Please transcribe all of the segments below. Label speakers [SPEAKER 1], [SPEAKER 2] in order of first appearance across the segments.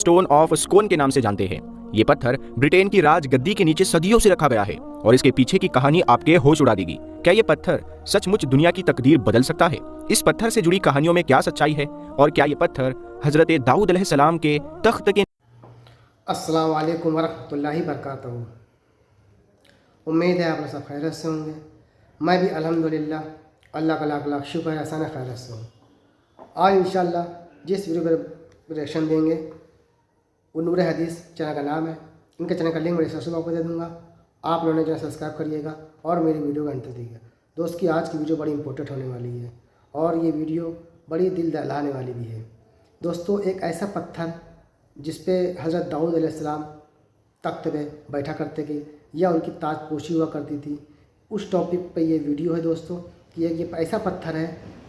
[SPEAKER 1] Stone of स्कोन के नाम से जानते हैं। ये पत्थर ब्रिटेन की राज गद्दी के नीचे सदियों से रखा गया है और इसके पीछे की कहानी आपके होश उड़ा देगी। क्या ये पत्थर सचमुच दुनिया की तकदीर बदल सकता है? इस पत्थर से जुड़ी कहानियों में क्या सच्चाई है और क्या ये पत्थर हजरत दाऊद अलैहिस्सलाम के तख्त के
[SPEAKER 2] अस्सलाम वालेकुम वरहमतुल्लाहि वबरकातुहू। उम्मीद है आप लोग सब खैरियत से होंगे। मैं भी अल्हम्दुलिल्लाह अल्लाह का लाख लाख शुक्र है आसान खैरियत से हूँ। आज इंशाअल्लाह जिस वीडियो पर रिएक्शन देंगे वो नूर हदीस चैनल का नाम है। इनके चैनल का लिंक मैं डिस्क्रिप्शन बॉक्स में दे दूँगा। आप लोगों ने चैनल सब्सक्राइब करिएगा और मेरी वीडियो का अंत दीजिएगा। दोस्त की आज की वीडियो बड़ी इंपॉर्टेंट होने वाली है और ये वीडियो बड़ी दिल दहलाने वाली भी है। दोस्तों, एक ऐसा पत्थर जिस पे हज़रत दाऊद अलैहिस्सलाम तख्त पे बैठा करते थे या उनकी ताजपोशी हुआ करती थी, उस टॉपिक पे ये वीडियो है दोस्तों कि ये ऐसा पत्थर है।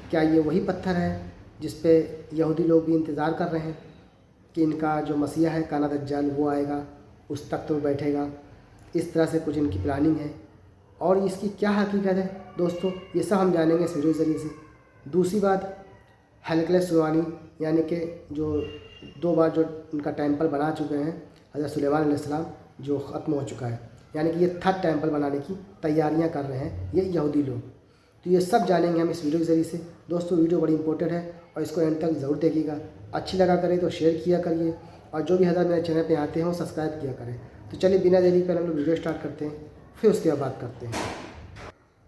[SPEAKER 2] क्या ये वही पत्थर है जिस पे यहूदी लोग भी इंतज़ार कर रहे हैं कि इनका जो मसीहा है काना दज्जाल वो आएगा, उस तख्त पर बैठेगा। इस तरह से कुछ इनकी प्लानिंग है और इसकी क्या हकीकत है दोस्तों, ये सब हम जानेंगे इस वीडियो के ज़रिए से। दूसरी बात, हैकले सुलेमानी यानी कि जो 2 बार जो उनका टेंपल बना चुके हैं हज़रत सुलेमान अलैहिस्सलाम, जो ख़त्म हो चुका है, यानी कि ये 3rd टेंपल बनाने की तैयारियां कर रहे हैं ये यहूदी लोग। तो ये सब जानेंगे हम इस वीडियो के ज़रिए से। दोस्तों, वीडियो बड़ी इंपॉर्टेंट है और इसको एंड तक ज़रूर देखिएगा। अच्छी लगा करें तो शेयर किया करिए और जो भी हज़रत मेरे चैनल पे आते हैं वो सब्सक्राइब किया करें। तो चलिए बिना देरी कर हम लोग वीडियो स्टार्ट करते हैं, फिर उसके बाद बात करते हैं।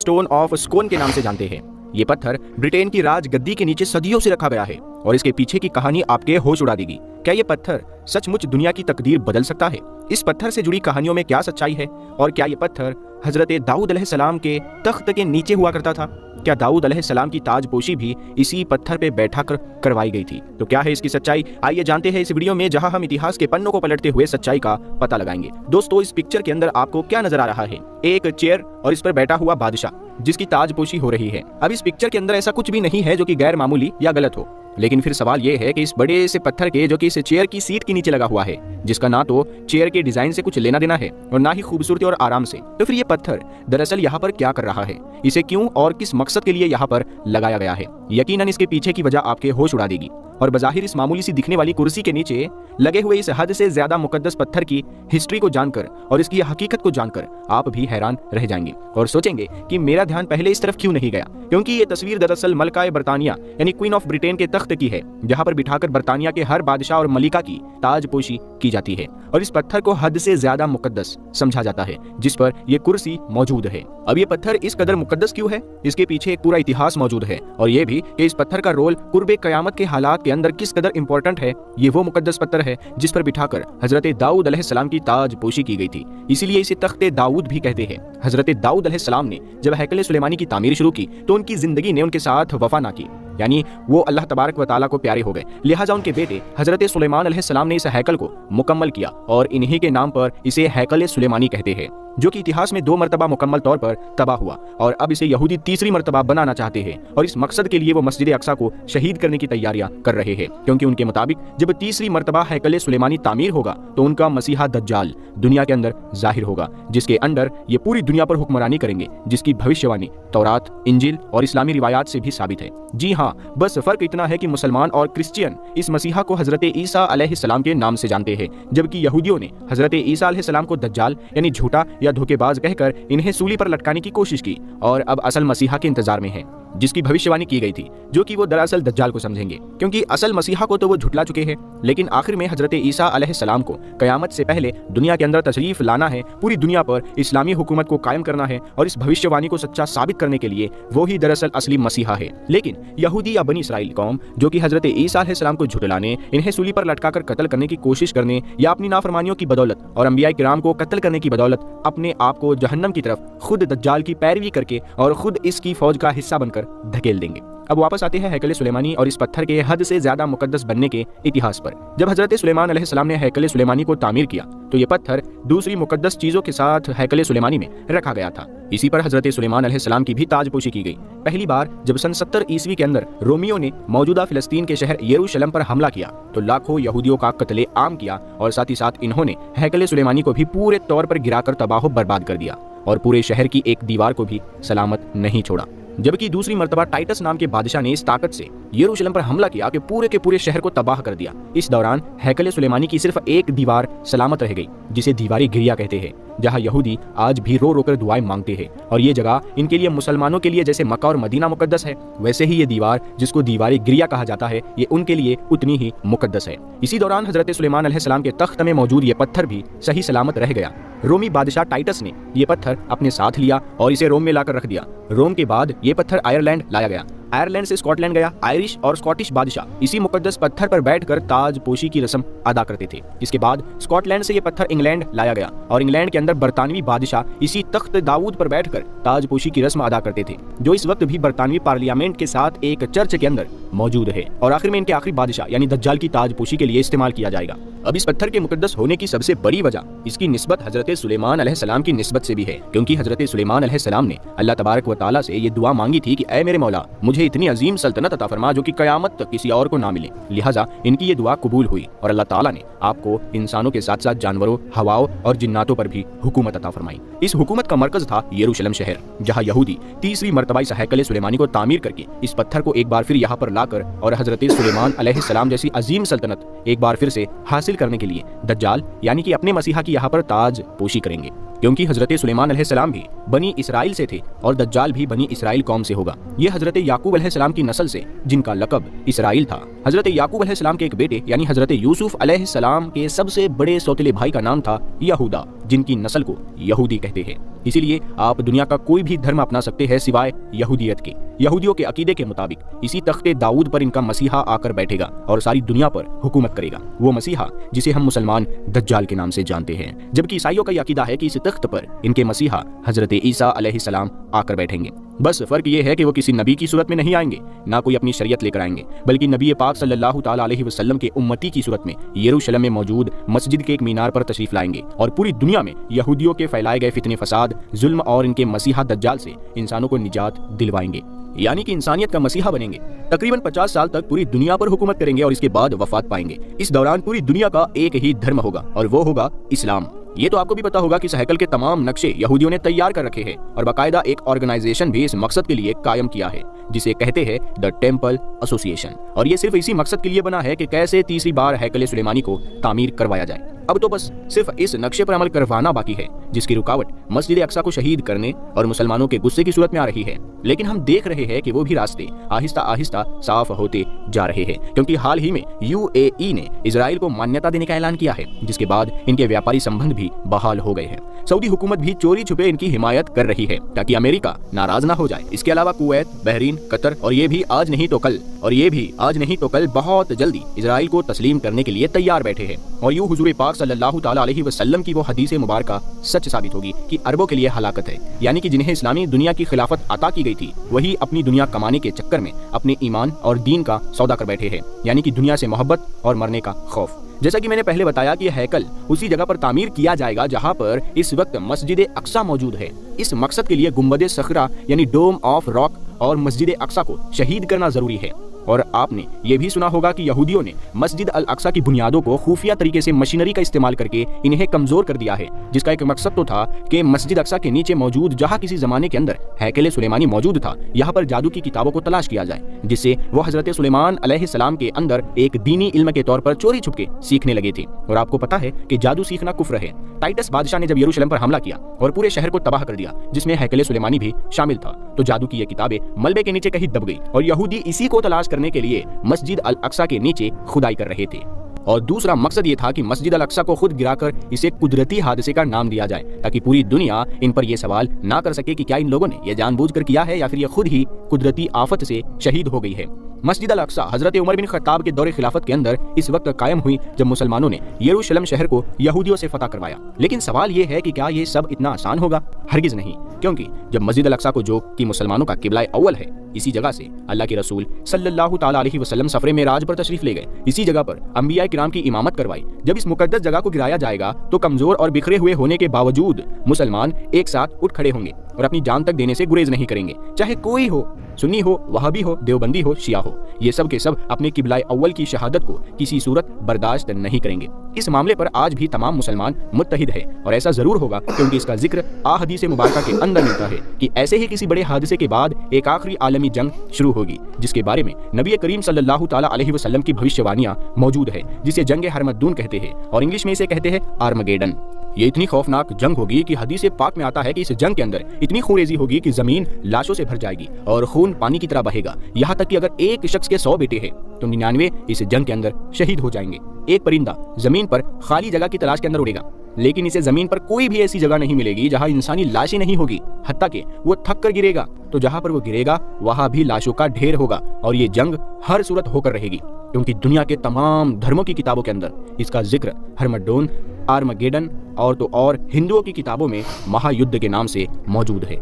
[SPEAKER 1] स्टोन ऑफ स्कोन के नाम से जानते हैं। ये पत्थर ब्रिटेन की राज गद्दी के नीचे सदियों से रखा गया है और इसके पीछे की कहानी आपके होश उड़ा देगी। क्या ये पत्थर सचमुच दुनिया की तकदीर बदल सकता है? इस पत्थर से जुड़ी कहानियों में क्या सच्चाई है और क्या ये पत्थर हजरत दाऊद अलैहिस्सलाम के तख्त के नीचे हुआ करता था? क्या दाऊद अलैहिस्सलाम की ताजपोशी भी इसी पत्थर पे बैठा कर करवाई गई थी? तो क्या है इसकी सच्चाई, आइए जानते हैं इस वीडियो में, जहां हम इतिहास के पन्नों को पलटते हुए सच्चाई का पता लगाएंगे। दोस्तों, इस पिक्चर के अंदर आपको क्या नजर आ रहा है? एक चेयर और इस पर बैठा हुआ बादशाह जिसकी ताजपोशी हो रही है। अब इस पिक्चर के अंदर ऐसा कुछ भी नहीं है जो कि गैर मामूली या गलत हो, लेकिन फिर सवाल ये है कि इस बड़े से पत्थर के जो कि इस चेयर की सीट के नीचे लगा हुआ है, जिसका ना तो चेयर के डिजाइन से कुछ लेना देना है और ना ही खूबसूरती और आराम से, तो फिर ये पत्थर दरअसल यहाँ पर क्या कर रहा है? इसे क्यों और किस मकसद के लिए यहाँ पर लगाया गया है? यकीनन इसके पीछे की वजह आपके होश उड़ा देगी और बज़ाहिर इस मामूली सी दिखने वाली कुर्सी के नीचे लगे हुए इस हद से ज्यादा मुकद्दस पत्थर की हिस्ट्री को जानकर और इसकी हकीकत को जानकर आप भी हैरान रह जाएंगे और सोचेंगे कि मेरा ध्यान पहले इस तरफ क्यों नहीं गया। क्योंकि ये तस्वीर दरअसल मलका बरतानिया यानी क्वीन ऑफ ब्रिटेन के तख्त की है, जहां पर बिठाकर बरतानिया के हर बादशाह और मलिका की ताजपोशी की जाती है और इस पत्थर को हद से ज्यादा मुकद्दस समझा जाता है जिस पर यह कुर्सी मौजूद है। अब ये पत्थर इस कदर मुकद्दस क्यों है? इसके पीछे एक पूरा इतिहास मौजूद है और ये भी कि इस पत्थर का रोल कुर्बे कयामत के हालात के अंदर किस कदर इंपॉर्टेंट है। ये वो मुकद्दस पत्थर है जिस पर बिठाकर हजरत दाऊद अलैहिस्सलाम की ताजपोशी की गई थी, इसीलिए इसे तख्ते दाऊद भी कहते हैं। हजरत दाऊद अलैहिस्सलाम ने जब हैकले सुलेमानी की तामीर शुरू की तो उनकी जिंदगी ने उनके साथ वफा ना की, यानी वो अल्लाह तबारक व तआला को प्यारे हो गए। लिहाजा उनके बेटे हजरत सुलेमान अलैहिस्सलाम ने इस हैकल को मुकम्मल किया और इन्हीं के नाम पर इसे हैकल सुलेमानी कहते हैं, जो कि इतिहास में 2 मरतबा मुकम्मल तौर पर तबाह हुआ और अब इसे यहूदी तीसरी मरतबा बनाना चाहते हैं और इस मकसद के लिए वो मस्जिद अक्सा को शहीद करने की तैयारियां कर रहे हैं, क्योंकि उनके मुताबिक जब तीसरी मरतबा हैकल सुलेमानी तामीर होगा तो उनका मसीहा दज्जाल दुनिया के अंदर जाहिर होगा, जिसके अंदर ये पूरी दुनिया पर हुक्मरानी करेंगे, जिसकी भविष्यवाणी तौरात, इंजिल और इस्लामी रिवायात से भी साबित है। जी हाँ, बस फर्क इतना है कि मुसलमान और क्रिश्चियन इस मसीहा को हजरत ईसा अलैहिस्सलाम के नाम से जानते हैं, जबकि यहूदियों ने हजरत ईसा अलैहिस्सलाम को दज्जाल यानी झूठा या धोखेबाज कहकर इन्हें सूली पर लटकाने की कोशिश की और अब असल मसीहा के इंतजार में है, जिसकी भविष्यवाणी की गई थी, जो कि वो दरअसल दज्जाल को समझेंगे, क्योंकि असल मसीहा को तो वो झुटला चुके हैं। लेकिन आखिर में हजरत ईसा अलैहिस्सलाम को कयामत से पहले दुनिया के अंदर तशरीफ लाना है, पूरी दुनिया पर इस्लामी हुकूमत को कायम करना है और इस भविष्यवाणी को सच्चा साबित करने के लिए वो ही दरअसल असली मसीहा है। लेकिन यहूदी या बनी इसराइल कौम, जो कि हजरत ईसा अलैहिस्सलाम को झुटलाने, इन्हें सूली पर लटकाकर कत्ल करने की कोशिश करने या अपनी नाफरमानियों की बदौलत और अंबिया किराम को कत्ल करने की बदौलत अपने आप को जहन्नम की तरफ खुद दज्जाल की पैरवी करके और खुद इसकी फौज का हिस्सा बनकर धकेल देंगे। अब वापस आते हैं हैकल सुलेमानी और इस पत्थर के हद से ज्यादा मुकद्दस बनने के इतिहास पर। जब हजरत सुलेमान अलैहिस्सलाम ने हैकल सुलेमानी को तामीर किया तो ये पत्थर दूसरी मुकद्दस चीजों के साथ हैकल सुलेमानी में रखा गया था। इसी पर हजरत सुलेमान अलैहिस्सलाम की भी ताजपोशी की गई। पहली बार जब सन 70 ईस्वी के अंदर रोमियो ने मौजूदा फिलिस्तीन के शहर यरूशलेम पर हमला किया तो लाखों यहूदियों का कत्ले आम किया और साथ ही साथ इन्होंने हैकल सुलेमानी को भी पूरे तौर पर गिराकर तबाह बर्बाद कर दिया और पूरे शहर की एक दीवार को भी सलामत नहीं छोड़ा। जबकि दूसरी मर्तबा टाइटस नाम के बादशाह ने इस ताकत से यरूशलेम पर हमला किया कि पूरे के पूरे शहर को तबाह कर दिया। इस दौरान हैकल सुलेमानी की सिर्फ एक दीवार सलामत रह गई, जिसे दीवारी गिरिया कहते हैं, जहां यहूदी आज भी रो रो कर दुआएं मांगते हैं। और ये जगह इनके लिए, मुसलमानों के लिए जैसे मक्का और मदीना मुकद्दस है, वैसे ही ये दीवार जिसको दीवारी गिरिया कहा जाता है, ये उनके लिए उतनी ही मुकद्दस है। इसी दौरान हजरत सुलेमान अलैहिस्सलाम के तख्त में मौजूद ये पत्थर भी सही सलामत रह गया। रोमी बादशाह टाइटस ने ये पत्थर अपने साथ लिया और इसे रोम में लाकर रख दिया। रोम के बाद ये पत्थर आयरलैंड लाया गया, आयरलैंड से स्कॉटलैंड गया। आयरिश और स्कॉटिश बादशाह इसी मुकद्दस पत्थर पर बैठकर ताज पोशी की रस्म अदा करते थे। इसके बाद स्कॉटलैंड से ये पत्थर इंग्लैंड लाया गया और इंग्लैंड के अंदर बरतानवी बादशाह इसी तख्त दाऊद पर बैठकर ताज पोशी की रस्म अदा करते थे, जो इस वक्त भी बरतानवी पार्लियामेंट के साथ एक चर्च के अंदर मौजूद है और आखिर में इनके आखिरी बादशाह यानी दज्जाल की ताज पोशी के लिए इस्तेमाल किया जाएगा। अब इस पत्थर के मुकद्दस होने की सबसे बड़ी वजह इसकी निस्बत हजरत सुलेमान अलैहिस्सलाम की निस्बत से भी है, क्योंकि हजरत सुलेमान अलैहिस्सलाम ने अल्लाह तबारक व तआला से ये दुआ मांगी थी कि ऐ मेरे मौला, मुझे इतनी अजीम सल्तनत अता फरमा जो कि कयामत तक किसी और को ना मिले। लिहाजा इनकी ये दुआ कबूल हुई और अल्लाह ताला ने आपको इंसानों के साथ साथ जानवरों, हवाओं और जिन्नातों पर भी हुकूमत अता फरमाई। इस हुकूमत का मरकज था यरूशलेम शहर, जहाँ यहूदी तीसरी मर्तबा इस हैकल सुलेमानी को तामीर करके इस पत्थर को एक बार फिर यहाँ पर लाकर और हजरत सुलेमान अलैहिस्सलाम जैसी अजीम सल्तनत एक बार फिर से हासिल करने के लिए दज्जाल यानी कि अपने मसीहा की यहाँ पर ताज पोशी करेंगे, क्योंकि हजरत सुलेमान अलैहिस्सलाम भी बनी इसराइल से थे और दज्जाल भी बनी इसराइल कौम से होगा। ये हजरत याकूब अलैहिस्सलाम की नस्ल से, जिनका लक़ब इसराइल था। हजरत याकूब अलैहिस्सलाम के एक बेटे यानी हजरत यूसुफ अलैहिस्सलाम के सबसे बड़े सौतेले भाई का नाम था यहूदा, जिनकी नस्ल को यहूदी कहते हैं। इसीलिए आप दुनिया का कोई भी धर्म अपना सकते हैं सिवाय यहूदियत के। यहूदियों के अकीदे के मुताबिक इसी तख्ते दाऊद पर इनका मसीहा आकर बैठेगा और सारी दुनिया पर हुकूमत करेगा, वो मसीहा जिसे हम मुसलमान दज्जाल के नाम से जानते हैं। जबकि ईसाइयों का यह अकीदा है कि इस तख्त पर इनके मसीहा हजरत ईसा अलैहिस्सलाम आकर बैठेंगे। बस फर्क ये है कि वो किसी नबी की सूरत में नहीं आएंगे, ना कोई अपनी शरीयत लेकर आएंगे, बल्कि नबी पाक सल्लल्लाहु ताला अलैहि वसल्लम के उम्मती की सूरत में यरूशलेम में मौजूद मस्जिद के एक मीनार पर तशरीफ लाएंगे और पूरी दुनिया में यहूदियों के फैलाए गए फितने, फसाद, जुल्म और इनके मसीहा दज्जाल से इंसानों को निजात दिलवाएंगे, यानी कि इंसानियत का मसीहा बनेंगे। तकरीबन 50 साल तक पूरी दुनिया पर हुकूमत करेंगे और इसके बाद वफात पाएंगे। इस दौरान पूरी दुनिया का एक ही धर्म होगा और वो होगा इस्लाम। ये तो आपको भी पता होगा कि इस हैकल के तमाम नक्शे यहूदियों ने तैयार कर रखे हैं और बाकायदा एक ऑर्गेनाइजेशन भी इस मकसद के लिए कायम किया है, जिसे कहते हैं द टेम्पल एसोसिएशन। और ये सिर्फ इसी मकसद के लिए बना है कि कैसे तीसरी बार हैकल सुलेमानी को तामीर करवाया जाए। अब तो बस सिर्फ इस नक्शे पर अमल करवाना बाकी है, जिसकी रुकावट मस्जिद अक्सा को शहीद करने और मुसलमानों के गुस्से की सूरत में आ रही है। लेकिन हम देख रहे हैं कि वो भी रास्ते आहिस्ता आहिस्ता साफ होते जा रहे हैं, क्योंकि हाल ही में UAE ने इजराइल को मान्यता देने का ऐलान किया है, जिसके बाद इनके व्यापारी संबंध भी बहाल हो गए हैं। सऊदी हुकूमत भी चोरी छुपे इनकी हिमायत कर रही है ताकि अमेरिका नाराज ना हो जाए। इसके अलावा कुवैत, बहरीन, कतर और ये भी आज नहीं तो कल बहुत जल्दी इजराइल को तस्लीम करने के लिए तैयार बैठे हैं। और यूं हुजूर पाक सल्लल्लाहु ताला अलैहि वसल्लम की वो हदीस मुबारका सच साबित होगी कि अरबों के लिए हलाकत है, यानी कि जिन्हें इस्लामी दुनिया की खिलाफत अता की गई थी, वही अपनी दुनिया कमाने के चक्कर में अपने ईमान और दीन का सौदा कर बैठे हैं, यानी कि दुनिया से मोहब्बत और मरने का खौफ। जैसा कि मैंने पहले बताया कि यह हैकल उसी जगह पर तामीर किया जाएगा जहां पर इस वक्त मस्जिद अक्सा मौजूद है। इस मकसद के लिए गुंबद सखरा यानी डोम ऑफ रॉक और मस्जिद अक्सा को शहीद करना जरूरी है। और आपने ये भी सुना होगा कि यहूदियों ने मस्जिद अल अक्सा की बुनियादों को खुफिया तरीके से मशीनरी का इस्तेमाल करके इन्हें कमजोर कर दिया है, जिसका एक मकसद तो था कि मस्जिद अक्सा के नीचे मौजूद जहां किसी जमाने के अंदर हैकल सुलेमानी मौजूद था, यहाँ पर जादू की किताबों को तलाश किया जाए, जिससे वो हजरत सुलेमान अलैहिस्सलाम के अंदर एक दीनी इल्म के तौर पर चोरी छुपके सीखने लगे थे। और आपको पता है कि जादू सीखना कुफ्र है। टाइटस बादशाह ने जब यरूशलेम पर हमला किया और पूरे शहर को तबाह कर दिया, जिसमें हैकल सुलेमानी भी शामिल था, तो जादू की ये किताबें मलबे के नीचे कहीं दब गई और यहूदी इसी को तलाश करने के लिए मस्जिद अल अक्सा के नीचे खुदाई कर रहे थे। और दूसरा मकसद ये था कि मस्जिद अल अक्सा को खुद गिराकर इसे कुदरती हादसे का नाम दिया जाए, ताकि पूरी दुनिया इन पर यह सवाल ना कर सके कि क्या इन लोगों ने यह जानबूझकर किया है या फिर यह खुद ही कुदरती आफत से शहीद हो गई है। मस्जिद अल अक्सा हजरत उमर बिन खत्ताब के दौरे खिलाफत के अंदर इस वक्त कायम हुई जब मुसलमानों ने यरूशलेम शहर को यहूदियों से फतह करवाया। लेकिन सवाल ये है कि क्या ये सब इतना आसान होगा? हरगिज नहीं, क्योंकि जब मस्जिद अल अक्सा को, जो कि मुसलमानों का किबला अव्वल है, इसी जगह से अल्लाह के रसूल सल्लल्लाहु ताला अलैहि वसल्लम सफरे मेराज पर तशरीफ ले गए, इसी जगह पर अंबिया किराम की इमामत करवाई। जब इस मुकद्दस जगह को गिराया जाएगा तो कमजोर और बिखरे हुए होने के बावजूद मुसलमान एक साथ उठ खड़े होंगे और अपनी जान तक देने से गुरेज नहीं करेंगे, चाहे कोई हो, सुन्नी हो, वहाबी हो, देवबंदी हो, शिया हो। ये सब के सब अपने किबलाए अव्वल की शहादत को किसी सूरत बर्दाश्त नहीं करेंगे। इस मामले पर आज भी तमाम मुसलमान मुत्तहिद है और ऐसा जरूर होगा क्योंकि इसका जिक्र हदीस मुबारका के अंदर मिलता है कि ऐसे ही किसी बड़े हादसे के बाद एक आखिरी आलमी जंग शुरू होगी, जिसके बारे में नबी करीम सल्लल्लाहु ताला अलैहि वसल्लम की भविष्यवाणियां मौजूद है, जिसे जंग हरमद्दून कहते हैं और इंग्लिश में इसे कहते हैं आर्मगेडन। ये इतनी खौफनाक जंग होगी कि हदीस पाक में आता है कि इस जंग के अंदर इतनी खूनरेजी होगी कि जमीन लाशों से भर जाएगी और खून पानी की तरह बहेगा। यहाँ तक कि अगर एक शख्स के 100 बेटे हैं तो 99 इस जंग के अंदर शहीद हो जाएंगे। एक परिंदा जमीन पर खाली जगह की तलाश के अंदर उड़ेगा, लेकिन इसे जमीन पर कोई भी ऐसी जगह नहीं मिलेगी जहां इंसानी लाशें नहीं होगी, हत्ता कि वो थक कर गिरेगा तो जहां पर वो गिरेगा वहां भी लाशों का ढेर होगा। और ये जंग हर सूरत होकर रहेगी क्योंकि दुनिया के तमाम धर्मों की किताबों के अंदर इसका जिक्र हरमद्दून, आर्मगेडन और तो और हिंदुओं की किताबों में महायुद्ध के नाम से मौजूद है।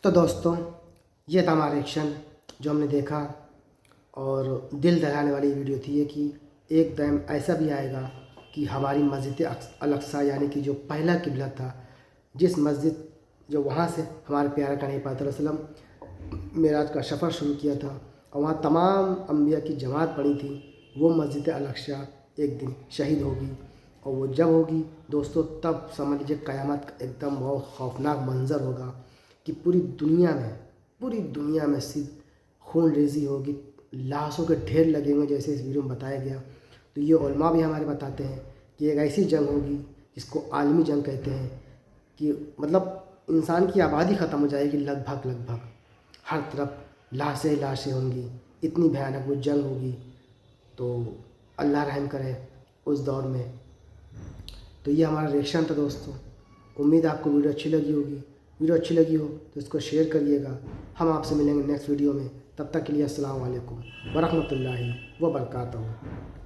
[SPEAKER 2] तो दोस्तों, ये था हमारा रिएक्शन जो हमने देखा और दिल दहलाने वाली वीडियो थी ये कि एक टाइम ऐसा भी आएगा कि हमारी मस्जिद अल-अक़सा यानी कि जो पहला किबला था, जिस मस्जिद जो वहाँ से हमारे प्यारे का नबी पाक सल्लल्लाहु अलैहि वसल्लम मेराज का सफ़र शुरू किया था और वहाँ तमाम अंबिया की जमात पड़ी थी, वो मस्जिद अल-अक़सा एक दिन शहीद होगी। और वो जब होगी दोस्तों, तब समझ लीजिए क़यामत का एकदम बहुत खौफनाक मंज़र होगा कि पूरी दुनिया में सिर्फ खून रेजी होगी, लाशों के ढेर लगे हुए जैसे इस वीडियो में बताया गया। तो ये उलमा भी हमारे बताते हैं कि एक ऐसी जंग होगी जिसको आलमी जंग कहते हैं कि मतलब इंसान की आबादी ख़त्म हो जाएगी, लगभग हर तरफ लाशें होंगी, इतनी भयानक वो जंग होगी। तो अल्लाह रहम करे उस दौर में। तो ये हमारा रिएक्शन था दोस्तों। उम्मीद आपको वीडियो अच्छी लगी होगी। वीडियो अच्छी लगी हो तो इसको शेयर करिएगा। हम आपसे मिलेंगे नेक्स्ट वीडियो में। तब तक के लिए अस्सलाम वालेकुम व रहमतुल्लाहि व बरकातहू।